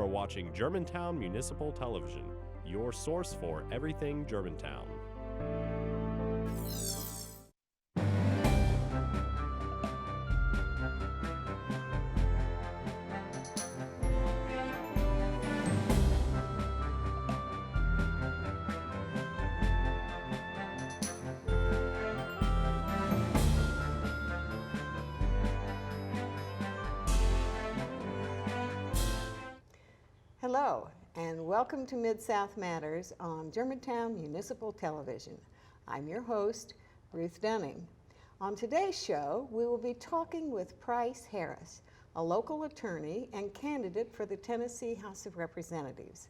are watching Germantown Municipal Television, your source for everything Germantown. Hello, and welcome to MidSouth Matters on Germantown Municipal Television. I'm your host, Ruth Dunning. On today's show, we will be talking with Price Harris, a local attorney and candidate for the Tennessee House of Representatives.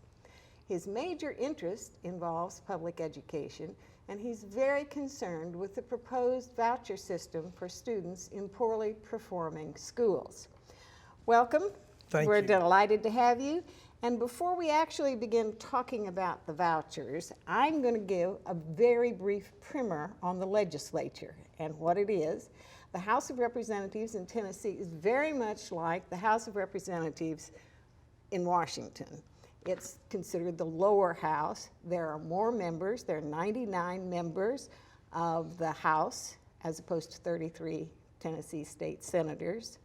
His major interest involves public education, and he's very concerned with the proposed voucher system for students in poorly performing schools. Welcome. Thank We're you. delighted to have you. And before we actually begin talking about the vouchers, I'm going to give a very brief primer on the legislature and what it is. The House of Representatives in Tennessee is very much like the House of Representatives in Washington. It's considered the lower house. There are more members. There are 99 members of the House as opposed to 33 Tennessee state senators.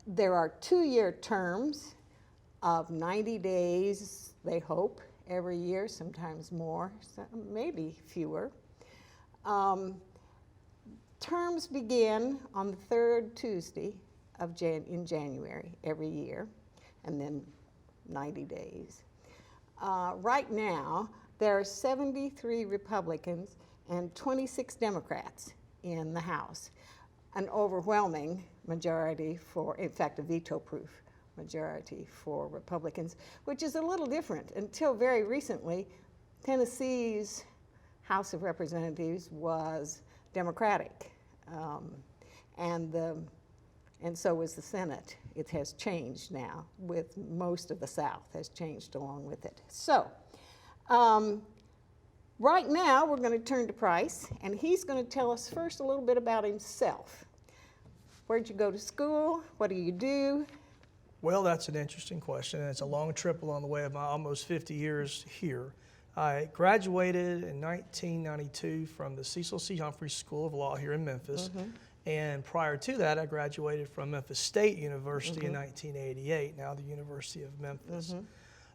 There are two-year terms of 90 days, they hope, every year, sometimes more, maybe fewer. Terms begin on the third Tuesday of in January every year, and then 90 days. Right now, there are 73 Republicans and 26 Democrats in the House, an overwhelming majority for, in fact, a veto-proof majority for Republicans, which is a little different. Until very recently, Tennessee's House of Representatives was Democratic, and so was the Senate. It has changed now, with most of the South has changed along with it. So, right now we're going to turn to Price, and he's going to tell us first a little bit about himself. Where'd you go to school? What do you do? Well, that's an interesting question, and it's a long trip along the way of my almost 50 years here. I graduated in 1992 from the Cecil C. Humphreys School of Law here in Memphis, and prior to that, I graduated from Memphis State University in 1988, now the University of Memphis.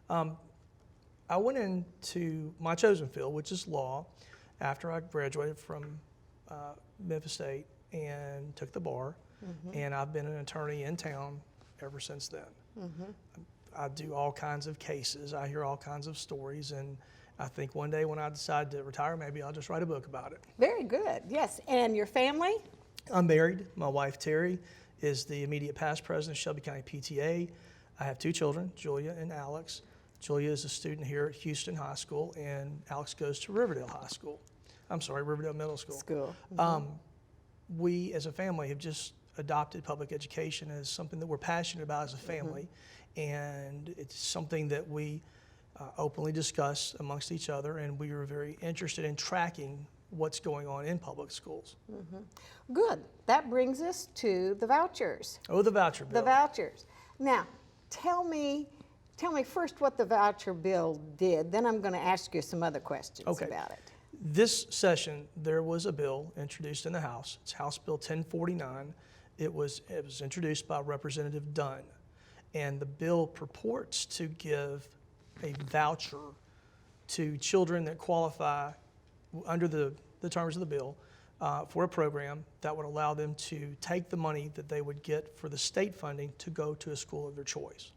I went into my chosen field, which is law, after I graduated from Memphis State and took the bar, and I've been an attorney in town ever since then. I do all kinds of cases. I hear all kinds of stories, and I think one day when I decide to retire, maybe I'll just write a book about it. Very good, yes. And your family? I'm married. My wife, Terry, is the immediate past president of Shelby County PTA. I have two children, Julia and Alex. Julia is a student here at Houston High School, and Alex goes to Riverdale Middle School. We, as a family, have just adopted public education as something that we're passionate about as a family, and it's something that we openly discuss amongst each other, and we are very interested in tracking what's going on in public schools. Good. That brings us to the vouchers. Oh, the voucher bill. The vouchers. Now, tell me first what the voucher bill did, then I'm going to ask you some other questions about it. This session, there was a bill introduced in the House. It's House Bill 1049. It was introduced by Representative Dunn, and the bill purports to give a voucher to children that qualify under the terms of the bill for a program that would allow them to take the money that they would get for the state funding to go to a school of their choice.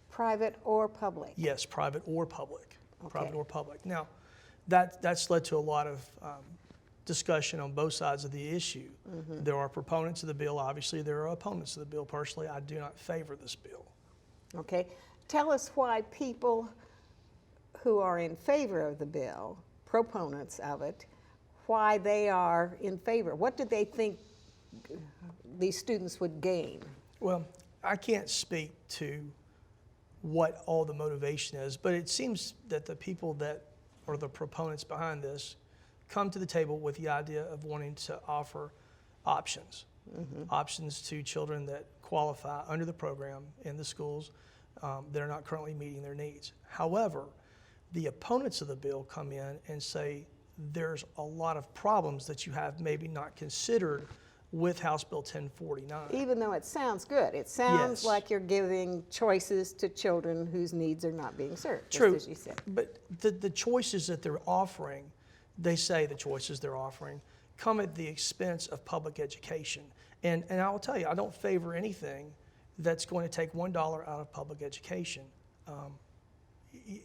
Private or public? Yes, private or public. Okay. Private or public. Now, that's led to a lot of discussion on both sides of the issue. There are proponents of the bill. Obviously, there are opponents of the bill. Personally, I do not favor this bill. Okay. Tell us why people who are in favor of the bill, proponents of it, why they are in favor. What do they think these students would gain? Well, I can't speak to what all the motivation is, but it seems that the people that are the proponents behind this come to the table with the idea of wanting to offer options. options to children that qualify under the program in the schools that are not currently meeting their needs. However, the opponents of the bill come in and say there's a lot of problems that you have maybe not considered with House Bill 1049. Even though it sounds good, it sounds Yes. like you're giving choices to children whose needs are not being served, True, just as you said. but the choices that they're offering, they say the choices they're offering come at the expense of public education. And I will tell you, I don't favor anything that's going to take $1 out of public education. I'm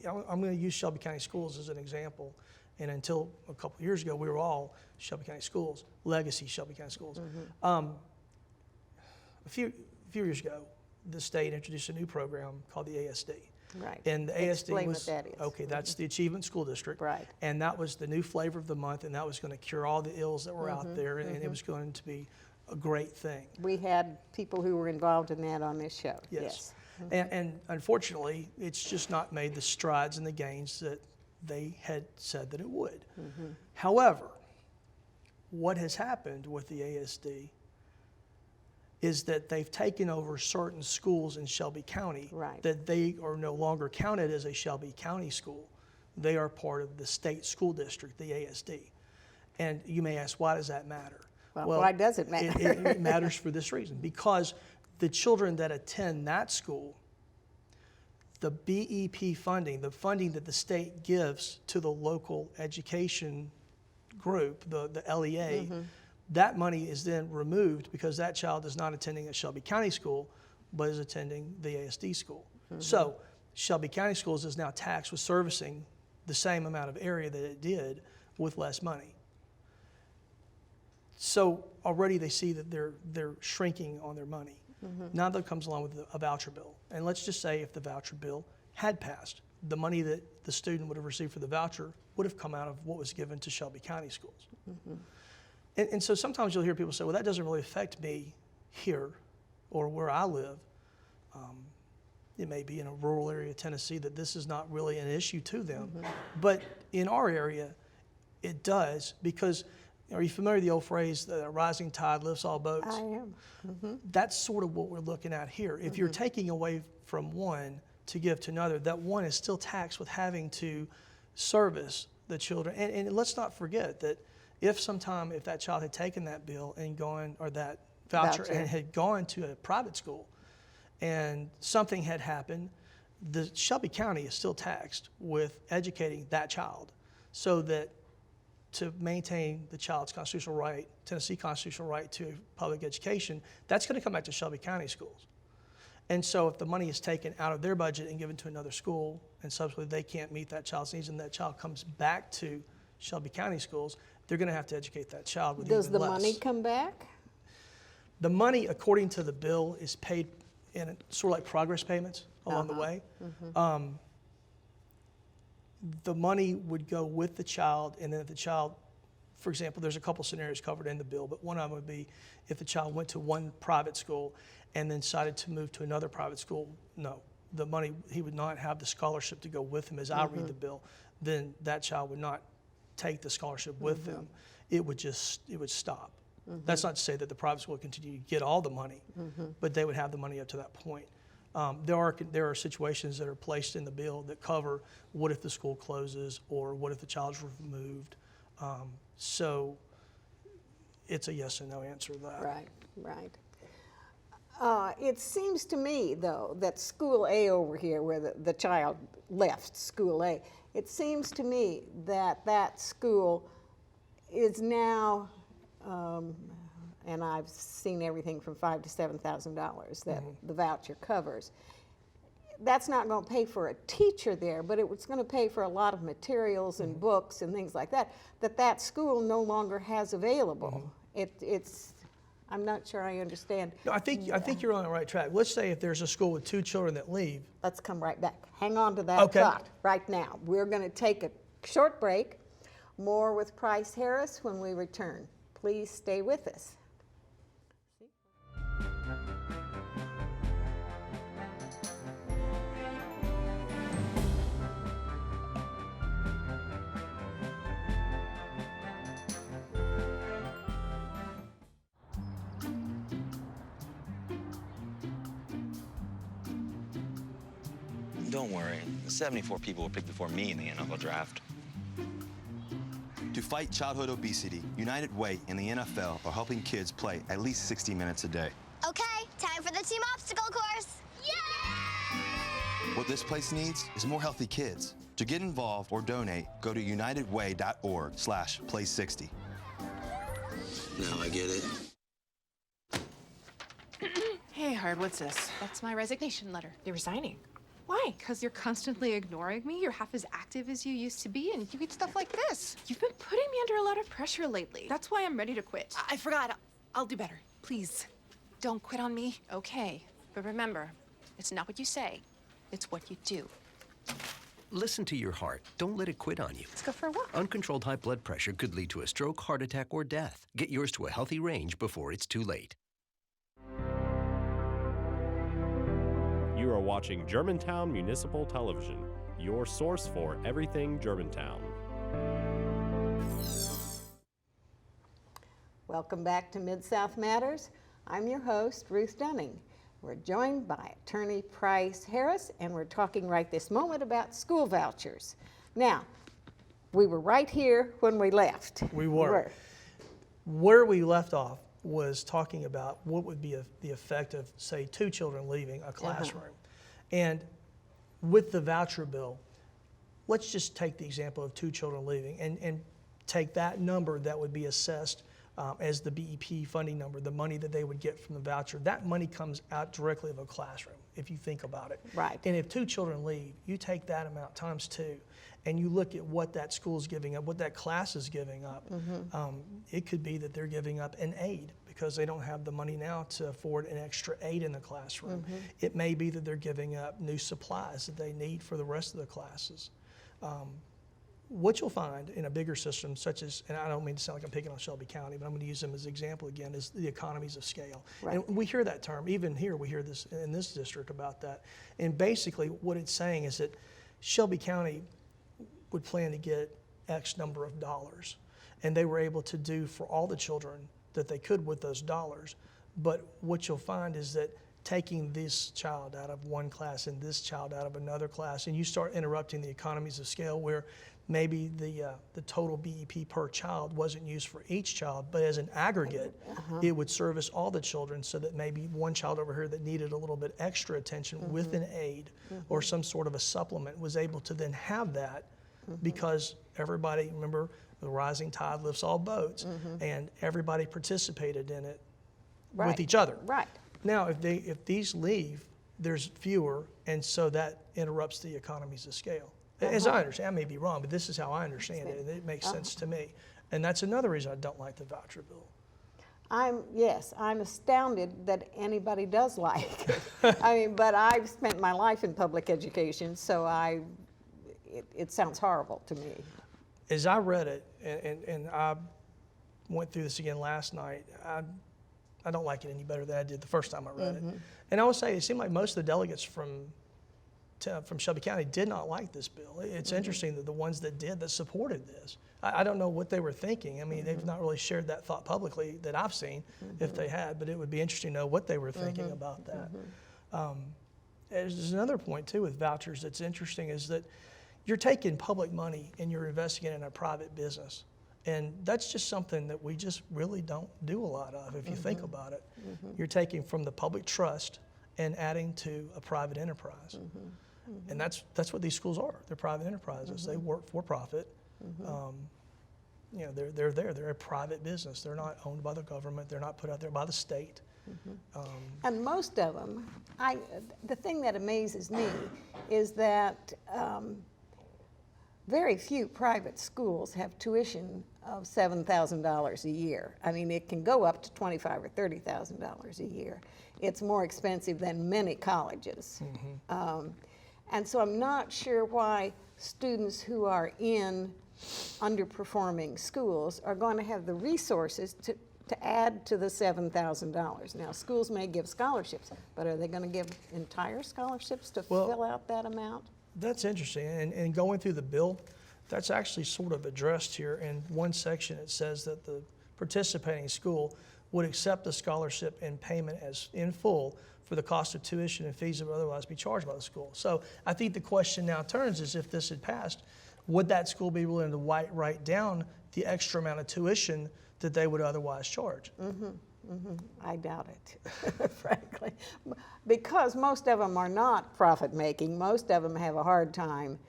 going to use Shelby County Schools as an example. And until a couple of years ago, we were all Shelby County Schools, legacy Shelby County Schools. A few years ago, the state introduced a new program called the ASD. Right. And the ASD Explain was, what that is. okay, that's the Achievement School District. Right. And that was the new flavor of the month, and that was going to cure all the ills that were out there, and it was going to be a great thing. We had people who were involved in that on this show. Yes. And unfortunately, it's just not made the strides and the gains that they had said that it would. However, what has happened with the ASD is that they've taken over certain schools in Shelby County Right. that they are no longer counted as a Shelby County school. They are part of the state school district, the ASD. And you may ask, why does that matter? Well, why does it matter? It matters for this reason, because the children that attend that school, the BEP funding, the funding that the state gives to the local education group, the LEA, that money is then removed because that child is not attending a Shelby County school, but is attending the ASD school. So Shelby County Schools is now taxed with servicing the same amount of area that it did with less money. So already they see that they're shrinking on their money. Now that comes along with a voucher bill. And let's just say if the voucher bill had passed, the money that the student would have received for the voucher would have come out of what was given to Shelby County schools. And so sometimes you'll hear people say, well, that doesn't really affect me here or where I live. It may be in a rural area of Tennessee that this is not really an issue to them. But in our area, it does, because are you familiar with the old phrase, that a rising tide lifts all boats? I am. That's sort of what we're looking at here. If you're taking away from one to give to another, that one is still taxed with having to service the children. And let's not forget that if that child had taken that bill and gone, or that voucher, and had gone to a private school and something had happened, the Shelby County is still taxed with educating that child, so that to maintain the child's constitutional right, Tennessee constitutional right to public education, that's going to come back to Shelby County schools. And so if the money is taken out of their budget and given to another school, and subsequently they can't meet that child's needs, and that child comes back to Shelby County schools, they're going to have to educate that child with Does even the less. money come back? The money, according to the bill, is paid in sort of like progress payments along the way. The money would go with the child, and then if the child, for example, there's a couple scenarios covered in the bill, but one of them would be if the child went to one private school and then decided to move to another private school, no. The money, he would not have the scholarship to go with him as I read the bill, then that child would not take the scholarship with them. It would stop. That's not to say that the private school would continue to get all the money, but they would have the money up to that point. There are situations that are placed in the bill that cover what if the school closes or what if the child's removed. So it's a yes and no answer to that. Right. It seems to me, though, that School A over here, where the child left School A, it seems to me that that school is now, and I've seen everything from $5,000 to $7,000 that the voucher covers. That's not going to pay for a teacher there, but it's going to pay for a lot of materials and books and things like that that school no longer has available. I'm not sure I understand. No, I think you're on the right track. Let's say if there's a school with 2 children that leave. Let's come right back. Hang on to that thought right now. We're going to take a short break. More with Price Harris when we return. Please stay with us. Don't worry. 74 people were picked before me in the NFL draft. To fight childhood obesity, United Way and the NFL are helping kids play at least 60 minutes a day. Okay, time for the team obstacle course. Yay! What this place needs is more healthy kids. To get involved or donate, go to unitedway.org/play60. Now I get it. Hey, Hard, what's this? That's my resignation letter. You're resigning. Why? Because you're constantly ignoring me. You're half as active as you used to be, and you get stuff like this. You've been putting me under a lot of pressure lately. That's why I'm ready to quit. I forgot. I'll do better. Please, don't quit on me. Okay, but remember, it's not what you say, it's what you do. Listen to your heart. Don't let it quit on you. Let's go for a walk. Uncontrolled high blood pressure could lead to a stroke, heart attack, or death. Get yours to a healthy range before it's too late. You are watching Germantown Municipal Television, your source for everything Germantown. Welcome back to MidSouth Matters. I'm your host, Ruth Dunning. We're joined by Attorney Price Harris, and we're talking right this moment about school vouchers. Now, we were right here when we left. We were. Where we left off was talking about what would be the effect of, say, 2 children leaving a classroom. And with the voucher bill, let's just take the example of 2 children leaving and take that number that would be assessed as the BEP funding number, the money that they would get from the voucher. That money comes out directly of a classroom, if you think about it. Right. And if 2 children leave, you take that amount times 2, and you look at what that school's giving up, what that class is giving up. It could be that they're giving up an aide because they don't have the money now to afford an extra aide in the classroom. It may be that they're giving up new supplies that they need for the rest of the classes. What you'll find in a bigger system such as, and I don't mean to sound like I'm picking on Shelby County, but I'm going to use them as an example again, is the economies of scale. Right. And we hear that term, even here we hear this in this district about that. And basically what it's saying is that Shelby County would plan to get X number of dollars, and they were able to do for all the children that they could with those dollars. But what you'll find is that taking this child out of one class and this child out of another class, and you start interrupting the economies of scale where maybe the total BEP per child wasn't used for each child, but as an aggregate, it would service all the children, so that maybe one child over here that needed a little bit extra attention with an aid or some sort of a supplement was able to then have that because everybody, remember, the rising tide lifts all boats, and everybody participated in it with each other. Right. Now, if these leave, there's fewer, and so that interrupts the economies of scale. As I understand, I may be wrong, but this is how I understand it, and it makes sense to me. And that's another reason I don't like the voucher bill. I'm astounded that anybody does like it. I mean, but I've spent my life in public education, so it sounds horrible to me. As I read it, and I went through this again last night, I don't like it any better than I did the first time I read it. And I will say, it seemed like most of the delegates from Shelby County did not like this bill. It's interesting that the ones that did, that supported this, I don't know what they were thinking. I mean, they've not really shared that thought publicly that I've seen, if they had, but it would be interesting to know what they were thinking about that. There's another point too with vouchers that's interesting, is that you're taking public money and you're investing it in a private business. And that's just something that we just really don't do a lot of, if you think about it. You're taking from the public trust and adding to a private enterprise. And that's what these schools are. They're private enterprises. They work for profit. You know, they're a private business. They're not owned by the government. They're not put out there by the state. And most of them, the thing that amazes me is that very few private schools have tuition of $7,000 a year. I mean, it can go up to $25,000 or $30,000 a year. It's more expensive than many colleges. And so I'm not sure why students who are in underperforming schools are going to have the resources to add to the $7,000. Now, schools may give scholarships, but are they going to give entire scholarships to fill out that amount? That's interesting, and going through the bill, that's actually sort of addressed here. In one section, it says that the participating school would accept the scholarship and payment as in full for the cost of tuition and fees that would otherwise be charged by the school. So I think the question now turns is, if this had passed, would that school be willing to write down the extra amount of tuition that they would otherwise charge? I doubt it, frankly, because most of them are not profit-making. Most of them have a hard time,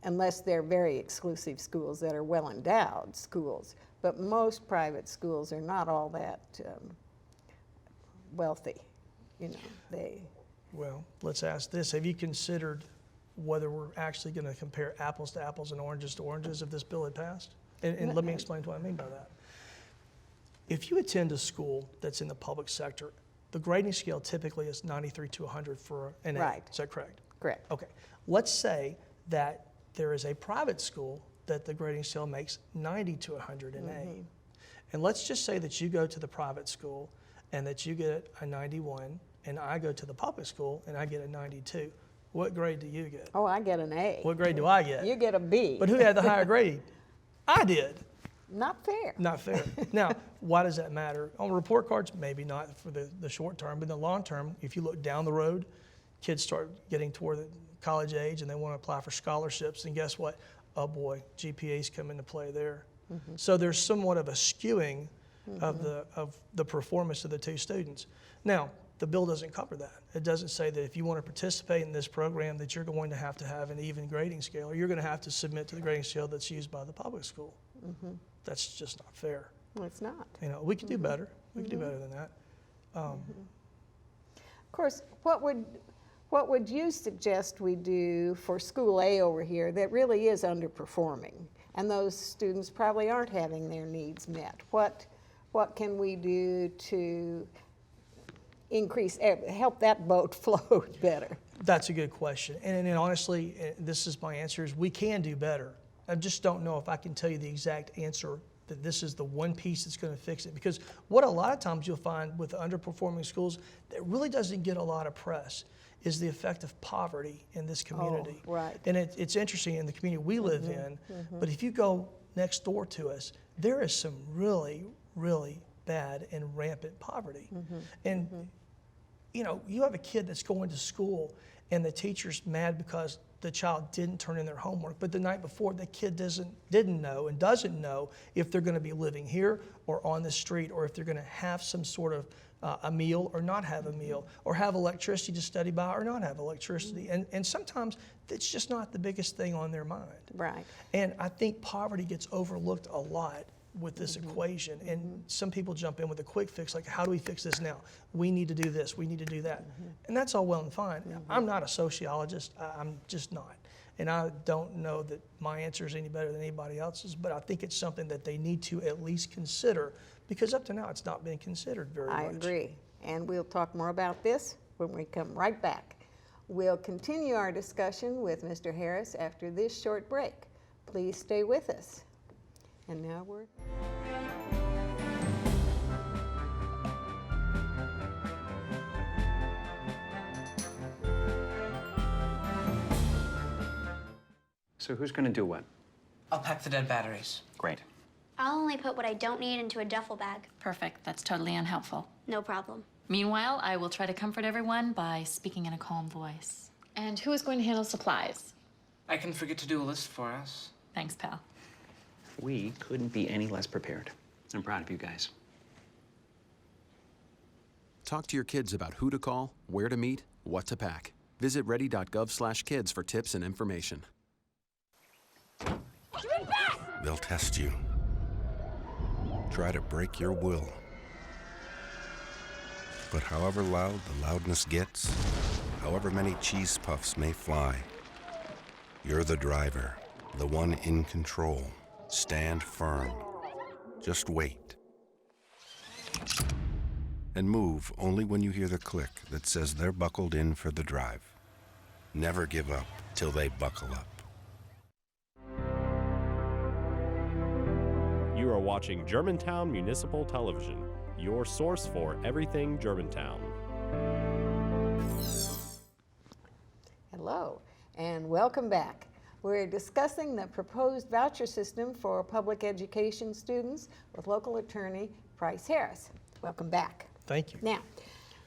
unless they're very exclusive schools that are well-endowed schools. But most private schools are not all that wealthy. You know, Well, let's ask this. Have you considered whether we're actually going to compare apples to apples and oranges to oranges if this bill had passed? And let me explain what I mean by that. If you attend a school that's in the public sector, the grading scale typically is 93 to 100 for an A. Right. Is that correct? Correct. Okay. Let's say that there is a private school that the grading scale makes 90 to 100 in A. And let's just say that you go to the private school and that you get a 91, and I go to the public school and I get a 92. What grade do you get? Oh, I get an A. What grade do I get? You get a B. But who had the higher grade? I did. Not fair. Not fair. Now, why does that matter? On report cards, maybe not for the short term, but in the long term, if you look down the road, kids start getting toward the college age and they want to apply for scholarships, and guess what? Oh boy, GPAs come into play there. So there's somewhat of a skewing of the performance of the two students. Now, the bill doesn't cover that. It doesn't say that if you want to participate in this program that you're going to have an even grading scale, or you're going to have to submit to the grading scale that's used by the public school. That's just not fair. Well, it's not. You know, we could do better. We could do better than that. Of course, what would you suggest we do for school A over here that really is underperforming, and those students probably aren't having their needs met? What can we do to help that boat float better? That's a good question. And honestly, this is my answer, is we can do better. I just don't know if I can tell you the exact answer that this is the one piece that's going to fix it. Because what a lot of times you'll find with underperforming schools that really doesn't get a lot of press is the effect of poverty in this community. Oh, right. And it's interesting in the community we live in, but if you go next door to us, there is some really, really bad and rampant poverty. And you know, you have a kid that's going to school and the teacher's mad because the child didn't turn in their homework, but the night before the kid didn't know and doesn't know if they're going to be living here or on the street, or if they're going to have some sort of a meal or not have a meal, or have electricity to study by or not have electricity. And sometimes it's just not the biggest thing on their mind. Right. And I think poverty gets overlooked a lot with this equation. And some people jump in with a quick fix, like, how do we fix this now? We need to do this, we need to do that. And that's all well and fine. I'm not a sociologist, I'm just not. And I don't know that my answer is any better than anybody else's, but I think it's something that they need to at least consider, because up to now it's not been considered very much. I agree. And we'll talk more about this when we come right back. We'll continue our discussion with Mr. Harris after this short break. Please stay with us. And now we're... So who's going to do what? I'll pack the dead batteries. Great. I'll only put what I don't need into a duffel bag. Perfect. That's totally unhelpful. No problem. Meanwhile, I will try to comfort everyone by speaking in a calm voice. And who is going to handle supplies? I can forget to do a list for us. Thanks, pal. We couldn't be any less prepared. I'm proud of you guys. Talk to your kids about who to call, where to meet, what to pack. Visit ready.gov/kids for tips and information. They'll test you. Try to break your will. But however loud the loudness gets, however many cheese puffs may fly, you're the driver, the one in control. Stand firm. Just wait. And move only when you hear the click that says they're buckled in for the drive. Never give up till they buckle up. You are watching Germantown Municipal Television, your source for everything Germantown. Hello, and welcome back. We're discussing the proposed voucher system for public education students with local attorney Price Harris. Welcome back. Thank you. Now,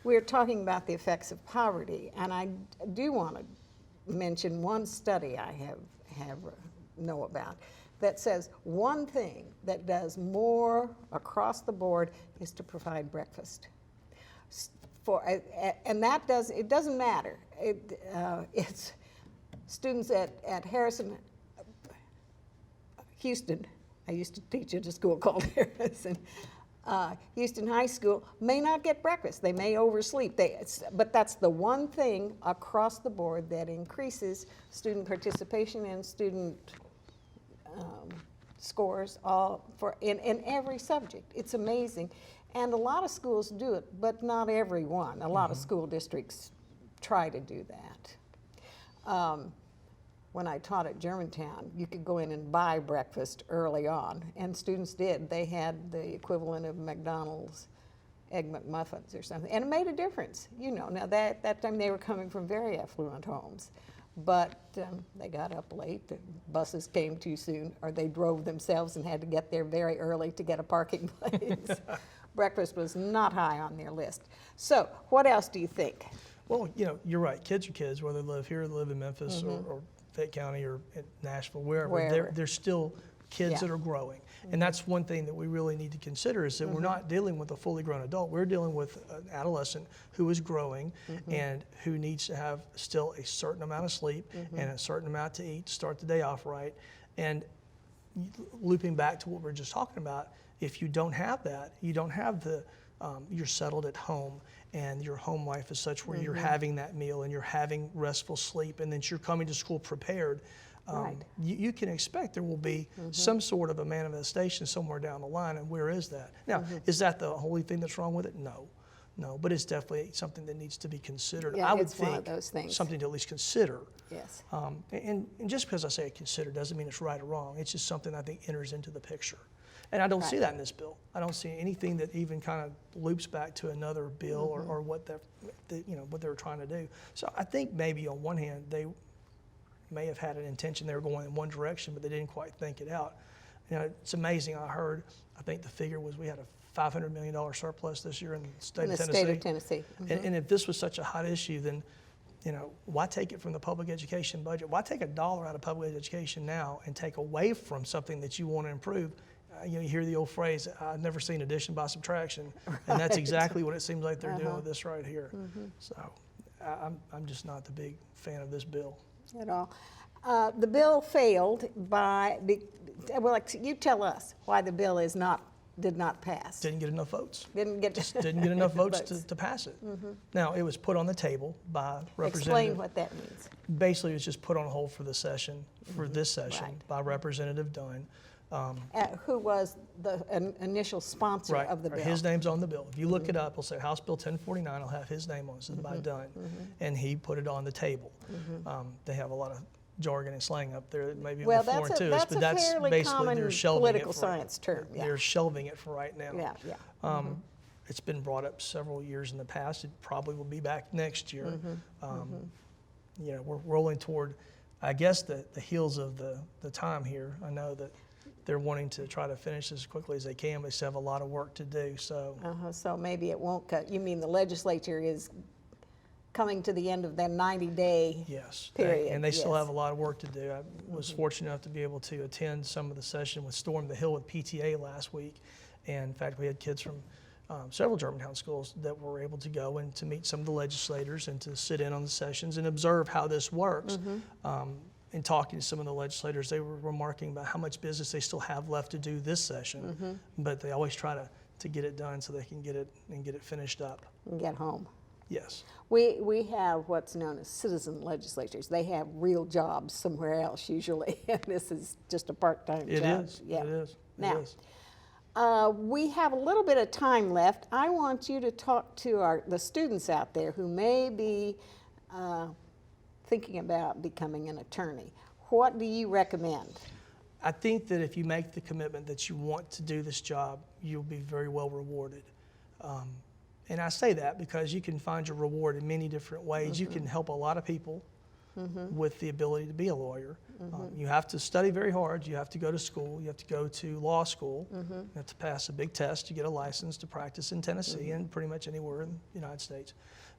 we're talking about the effects of poverty, and I do want to mention one study I know about that says one thing that does more across the board is to provide breakfast. And that it doesn't matter. It's students at Houston. I used to teach at a school called Harrison. Houston High School may not get breakfast. They may oversleep. But that's the one thing across the board that increases student participation and student scores in every subject. It's amazing. And a lot of schools do it, but not everyone. A lot of school districts try to do that. When I taught at Germantown, you could go in and buy breakfast early on, and students did. They had the equivalent of McDonald's Egg McMuffins or something, and it made a difference. You know, now that time they were coming from very affluent homes, but they got up late, the buses came too soon, or they drove themselves and had to get there very early to get a parking place. Breakfast was not high on their list. So what else do you think? Well, you know, you're right. Kids are kids, whether they live here, live in Memphis, or Fayette County, or in Nashville, wherever. They're still kids that are growing. And that's one thing that we really need to consider, is that we're not dealing with a fully grown adult. We're dealing with an adolescent who is growing and who needs to have still a certain amount of sleep and a certain amount to eat to start the day off right. And looping back to what we were just talking about, if you don't have that, you don't have the, you're settled at home, and your home life is such where you're having that meal and you're having restful sleep, and then you're coming to school prepared, you can expect there will be some sort of a manifestation somewhere down the line, and where is that? Now, is that the only thing that's wrong with it? No, but it's definitely something that needs to be considered. Yeah, I would it's think one of those things. something to at least consider. Yes. And just because I say consider doesn't mean it's right or wrong. It's just something I think enters into the picture. And I don't see that in this bill. I don't see anything that even kind of loops back to another bill or what what they were trying to do. So I think maybe on one hand they may have had an intention they were going in one direction, but they didn't quite think it out. You know, it's amazing. I think the figure was we had a $500 million surplus this year in the state of Tennessee. And if this was such a hot issue, then why take it from the public education budget? Why take $1 out of public education now and take away from something that you want to improve? You hear the old phrase, I've never seen addition by subtraction, and that's exactly what it seems like they're doing with this right here. So I'm just not the big fan of this bill. At all. The bill failed you tell us why the bill did not pass. Didn't get enough votes. Didn't get enough votes to pass it. Now, it was put on the table by Representative. Explain what that means. Basically, it was just put on hold for the session, this session, by Representative Dunn. Who was the initial sponsor of the bill. His name's on the bill. If you look it up, it'll say House Bill 1049. It'll have his name on it. This is by Dunn. And he put it on the table. They have a lot of jargon and slang up there that may be a little foreign to us, but that's basically they're shelving political it. Science term. They're shelving it for right now. It's been brought up several years in the past. It probably will be back next year. We're rolling toward, I guess, the heels of the time here. I know that they're wanting to try to finish as quickly as they can, but they still have a lot of work to do. So, so maybe it won't cut. You mean the legislature is coming to the end of their 90-day period? And they still have a lot of work to do. I was fortunate enough to be able to attend some of the session with Storm the Hill with PTA last week. And in fact, we had kids from several Germantown schools that were able to go and to meet some of the legislators and to sit in on the sessions and observe how this works. In talking to some of the legislators, they were remarking about how much business they still have left to do this session, but they always try to get it done so they can get it finished up. And get home. Yes. We have what's known as citizen legislatures. They have real jobs somewhere else usually, and this is just a part-time job. It is. Now, we have a little bit of time left. I want you to talk to the students out there who may be thinking about becoming an attorney. What do you recommend? I think that if you make the commitment that you want to do this job, you'll be very well rewarded. And I say that because you can find your reward in many different ways. You can help a lot of people with the ability to be a lawyer. You have to study very hard. You have to go to school. You have to go to law school. You have to pass a big test to get a license to practice in Tennessee and pretty much anywhere in the United States.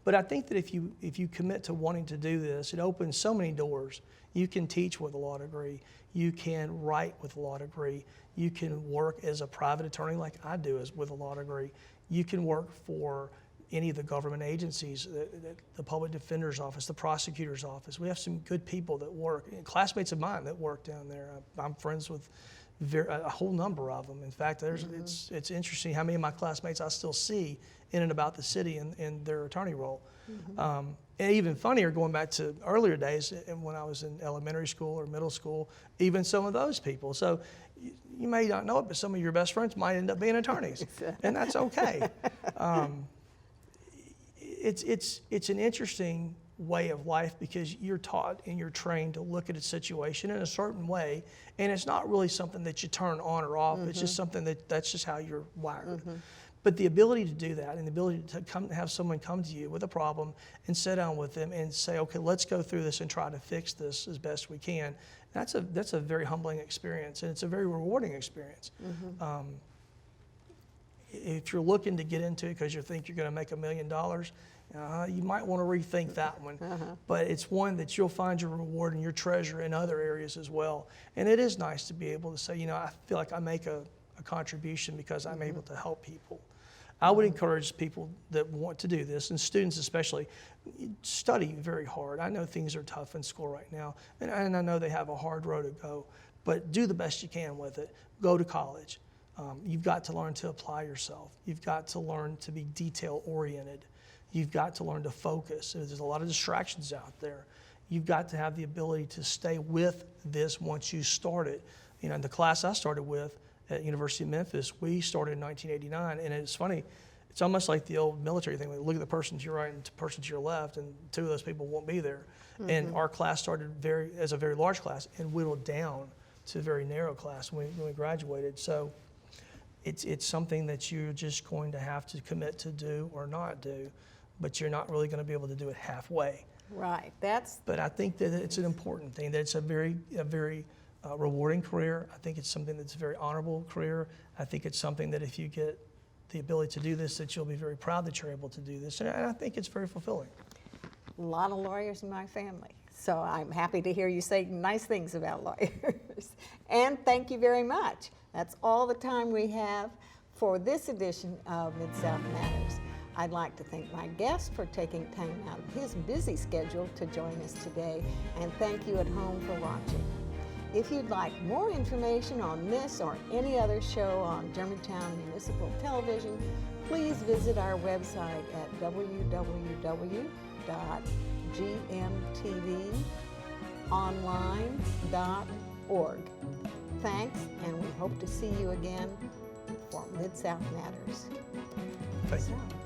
But I think that if you commit to wanting to do this, it opens so many doors. You can teach with a law degree. You can write with a law degree. You can work as a private attorney like I do with a law degree. You can work for any of the government agencies, the public defender's office, the prosecutor's office. We have some good people that work, classmates of mine that work down there. I'm friends with a whole number of them. In fact, it's interesting how many of my classmates I still see in and about the city in their attorney role. And even funnier, going back to earlier days when I was in elementary school or middle school, even some of those people. So you may not know it, but some of your best friends might end up being attorneys, and that's okay. It's an interesting way of life because you're taught and you're trained to look at a situation in a certain way, and it's not really something that you turn on or off. It's just something that's just how you're wired. But the ability to do that and the ability to have someone come to you with a problem and sit down with them and say, okay, let's go through this and try to fix this as best we can, that's a very humbling experience, and it's a very rewarding experience. If you're looking to get into it because you think you're going to make $1 million, you might want to rethink that one. But it's one that you'll find your reward and your treasure in other areas as well. And it is nice to be able to say, I feel like I make a contribution because I'm able to help people. I would encourage people that want to do this, and students especially, study very hard. I know things are tough in school right now, and I know they have a hard road to go, but do the best you can with it. Go to college. You've got to learn to apply yourself. You've got to learn to be detail-oriented. You've got to learn to focus. There's a lot of distractions out there. You've got to have the ability to stay with this once you start it. The class I started with at University of Memphis, we started in 1989, and it's funny, it's almost like the old military thing. Look at the person to your right and the person to your left, and two of those people won't be there. And our class started as a very large class and whittled down to a very narrow class when we graduated. So it's something that you're just going to have to commit to do or not do, but you're not really going to be able to do it halfway. Right. But I think that it's an important thing, that it's a very rewarding career. I think it's something that's a very honorable career. I think it's something that if you get the ability to do this, that you'll be very proud that you're able to do this. And I think it's very fulfilling. A lot of lawyers in my family, so I'm happy to hear you say nice things about lawyers. And thank you very much. That's all the time we have for this edition of MidSouth Matters. I'd like to thank my guest for taking time out of his busy schedule to join us today, and thank you at home for watching. If you'd like more information on this or any other show on Germantown Municipal Television, please visit our website at www.gmtvonline.org. Thanks, and we hope to see you again for MidSouth Matters. Thank you.